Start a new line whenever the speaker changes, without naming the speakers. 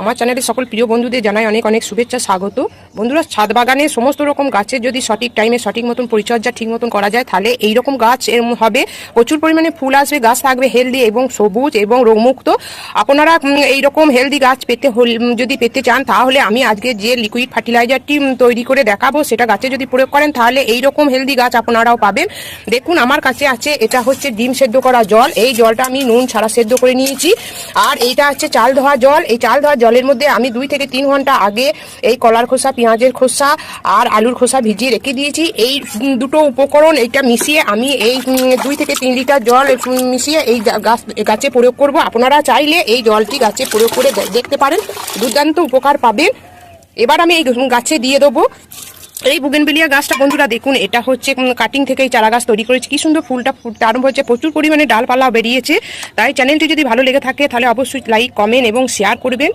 আমার চ্যানেলের সকল প্রিয় বন্ধুদের জানাই অনেক অনেক শুভেচ্ছা স্বাগত। বন্ধুরা, ছাদ বাগানে সমস্ত রকম গাছের যদি সঠিক টাইমে সঠিক মতন পরিচর্যা ঠিক মতন করা যায় তাহলে এই রকম গাছ হবে, প্রচুর পরিমাণে ফুল আসবে, গাছ থাকবে হেলদি এবং সবুজ এবং রোগমুক্ত। আপনারা এইরকম হেলদি গাছ যদি পেতে চান তাহলে আমি আজকে যে লিকুইড ফার্টিলাইজারটি তৈরি করে দেখাবো সেটা গাছে যদি প্রয়োগ করেন তাহলে এইরকম হেলদি গাছ আপনারাও পাবেন। দেখুন আমার কাছে আছে, এটা হচ্ছে ডিম সেদ্ধ করা জল। এই জলটা আমি নুন ছাড়া সেদ্ধ করে নিয়েছি। আর এইটা হচ্ছে চাল ধোয়া জল। এই চাল ধোয়া জলের মধ্যে আমি 2 থেকে 3 ঘন্টা আগে এই কলার খোসা, পেঁয়াজের খোসা আর আলুর খোসা ভিজিয়ে রেখে দিয়েছি। এই দুটো উপকরণ এইটা মিশিয়ে আমি এই 2 থেকে 3 লিটার জল মিশিয়ে এই গাছে প্রয়োগ করব। আপনারা চাইলে এই জলটি গাছে প্রয়োগ করে দেখতে পারেন, দুর্দান্ত উপকার পাবেন। এবার আমি এই গাছে দিয়ে দেবো এই বুগেনভিলিয়া গাছটা। বন্ধুরা দেখুন, এটা হচ্ছে কাটিং থেকে এই চারা গাছ তৈরি করেছি। কি সুন্দর ফুলটা ফুটতে আরম্ভ হচ্ছে, প্রচুর পরিমাণে ডালপালা বেরিয়েছে। তাই চ্যানেলটি যদি ভালো লেগে থাকে তাহলে অবশ্যই লাইক, কমেন্ট এবং শেয়ার করবেন।